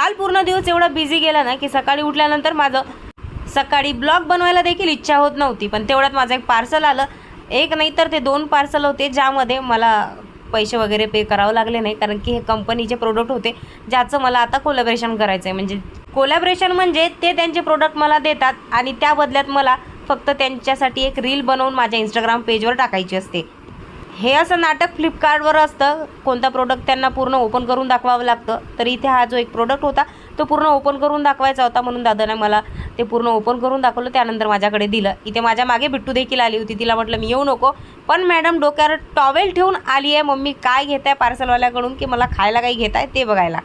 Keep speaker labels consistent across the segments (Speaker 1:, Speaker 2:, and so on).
Speaker 1: काल पूर्ण दिवस एवढा बिझी गेला ना की सकाळी उठल्यानंतर माझं सकाळी ब्लॉग बनवायला देखील इच्छा होत नव्हती. पण तेवढ्यात माझं एक पार्सल आलं. एक नाही तर ते 2 पार्सल होते ज्यामध्ये मला पैसे वगैरे पे करावं लागले नाही, कारण की हे कंपनीचे प्रोडक्ट होते ज्याचं मला आता कोलॅबरेशन करायचं आहे. म्हणजे कोलॅबरेशन म्हणजे ते त्यांचे प्रोडक्ट मला देतात आणि त्या बदल्यात मला फक्त त्यांच्यासाठी एक रील बनवून माझ्या इंस्टाग्राम पेजवर टाकायची असते. हे असं नाटक फ्लिपकार्टवर असतं. कोणता प्रोडक्ट त्यांना पूर्ण ओपन करून दाखवावं लागतं. तर इथे हा जो एक प्रोडक्ट होता तो पूर्ण ओपन करून दाखवायचा होता, म्हणून दादाने मला ते पूर्ण ओपन करून दाखवलं. त्यानंतर माझ्याकडे दिलं. इथे माझ्या मागे बिट्टू देखील आली होती. तिला म्हटलं मी येऊ नको, पण मॅडम डोक्यावर टॉवेल ठेवून आली आहे. मम्मी काय घेत आहे पार्सलवाल्याकडून, की मला खायला काही घेत आहे ते बघायला.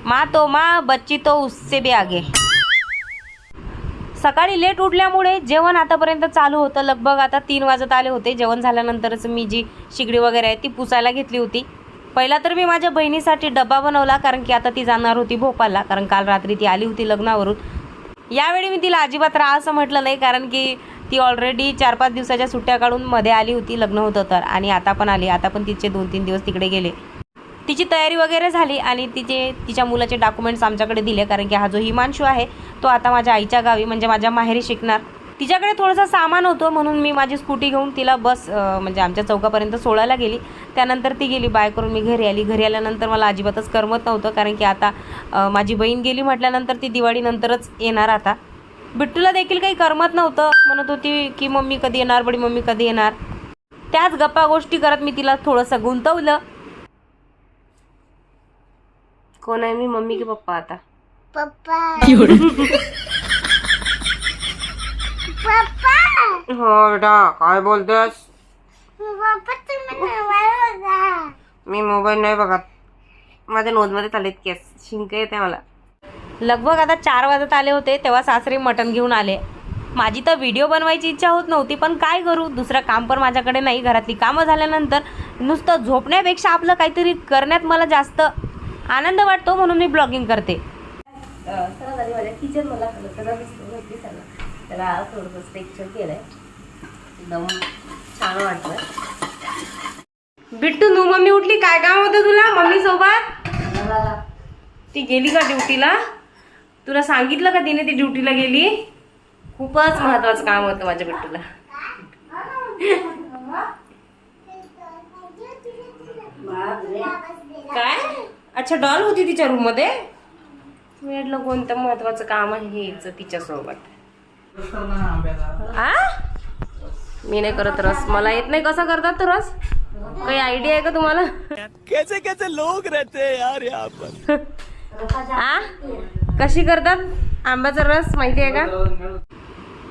Speaker 1: माँ तो माँ, बच्ची तो उससे भी आगे. सकाळी लेट उठल्यामुळे जेवण आतापर्यंत चालू होतं. लगभग आता 3 वाजत आले होते. जेवण झाल्यानंतरच मी जी शिगडी वगैरे आहे ती पुसायला घेतली होती. पहिला तर मी माझ्या बहिणीसाठी डबा बनवला, कारण की आता ती जाणार होती भोपाळला, कारण काल रात्री ती आली होती लग्नावरून. यावेळी मी तिला अजिबात राहा असं म्हटलं नाही, कारण की ती ऑलरेडी 4-5 दिवसाच्या सुट्ट्या काढून मध्ये आली होती, लग्न होतं तर, आणि आता पण आली. आता पण तिचे 2-3 दिवस तिकडे गेले. तिची तयारी वगैरे झाली आणि तिच्या मुलाचे डॉक्युमेंट्स आमच्याकडे दिले, कारण की हा जो हिमांशू आहे तो आता माझ्या आईच्या गावी म्हणजे माझ्या माहेरी शिकणार. तिच्याकडे थोडंसं सामान होतं म्हणून मी माझी स्कूटी घेऊन तिला बस म्हणजे आमच्या चौकापर्यंत सोडायला गेली. त्यानंतर ती गेली बाय करून, मी घरी आली. घरी आल्यानंतर मला अजिबातच करमत नव्हतं, कारण की आता माझी बहीण गेली म्हटल्यानंतर ती दिवाळीनंतरच येणार. आता बिट्टूला देखील काही करमत नव्हतं. म्हणत होती की मम्मी कधी येणार, बडी मम्मी कधी येणार. त्याच गप्पा गोष्टी करत मी तिला थोडंसं गुंतवलं. कोण आहे मी, मम्मी की पप्पा? आता
Speaker 2: पप्पा
Speaker 1: हो बेटा, काय बोलतेस? मी मोबाईल नाही बघत. माझ्या नोजमध्ये चालेत केस, शिंक येते मला. लगभग आता 4 वाजत आले होते तेव्हा सासरे मटण घेऊन आले. माझी तर व्हिडिओ बनवायची इच्छा होत नव्हती, पण काय करू, दुसरं काम पण माझ्याकडे नाही. घरातली कामं झाल्यानंतर नुसतं झोपण्यापेक्षा आपलं काहीतरी करण्यात मला जास्त आनंद वाटतो, म्हणून मी ब्लॉगिंग करते. माझ्या किचन मला त्याला थोडंसं स्ट्रेक्चर केलंय, एकदम छान वाटतं. बिट्टू, तू मम्मी उठली, काय काम होतं तुला मम्मी सोबत? ती गेली का ड्युटीला? तुला सांगितलं का तिने ती ड्युटीला गेली? खूपच महत्वाचं काम होतं माझ्या बिट्टूला. काय? अच्छा, डॉल होती तिच्या रूम मध्ये. मी म्हटलं कोणतं महत्वाचं काम आहे हेच तिच्यासोबत. मी नाही करत रस, मला येत नाही. कसा करतात तो रस? काही आयडिया आहे का तुम्हाला?
Speaker 3: कैसे कैसे लोग रहते हैं यार यहाँ पर.
Speaker 1: कशी करतात आंब्याचा रस माहिती आहे का?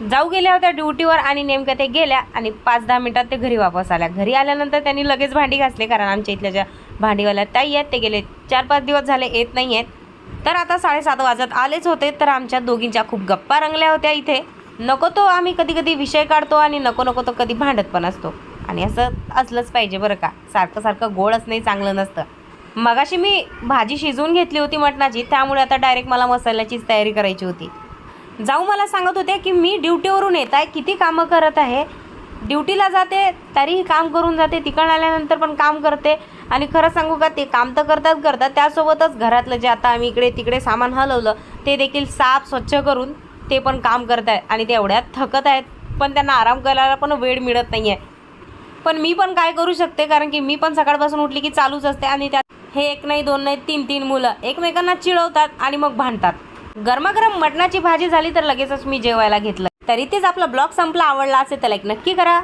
Speaker 1: जाऊ गेल्या होत्या ड्युटीवर आणि नेमक्या ते गेल्या आणि 5-10 मिनिटात ते घरी वापस आल्या. घरी आल्यानंतर त्यांनी लगेच भांडी घासले, कारण आमच्या इथल्या ज्या भांडीवाल्या ताई आहेत ते गेले 4-5 दिवस झाले येत नाही आहेत. तर आता 7:30 वाजत आलेच होते. तर आमच्या दोघींच्या खूप गप्पा रंगल्या होत्या इथे. नको तो आम्ही कधी कधी विषय काढतो आणि नको नको तो कधी भांडत पण असतो, आणि असं असलंच पाहिजे बरं का. सारखं सारखं गोड असणंही चांगलं नसतं. मगाशी मी भाजी शिजवून घेतली होती मटणाची, त्यामुळे आता डायरेक्ट मला मसाल्याचीच तयारी करायची होती. जाऊ मला सांगत होते की मी ड्युटीवरून येत आहे, किती कामं करत आहे. ड्युटीला जाते तरीही काम करून जाते, तिकडून आल्यानंतर पण काम करते. आणि खरं सांगू का, ते काम तर करतात त्यासोबतच घरातलं जे आता आम्ही इकडे तिकडे सामान हलवलं ते देखील साफ स्वच्छ करून ते पण काम करत आहेत. आणि ते एवढ्यात थकत आहेत, पण त्यांना आराम करायला पण वेळ मिळत नाही आहे. पण मी पण काय करू शकते, कारण की मी पण सकाळपासून उठली की चालूच असते. आणि त्यात हे 1 नाही 2 नाही 3 मुलं एकमेकांना चिडवतात आणि मग भांडतात. गरमागरम मटणाची भाजी झाली तर लगेचच मी जेवायला घेतलं. तरी तेच आपला ब्लॉग संपला. आवडला असेल तर लाईक नक्की करा.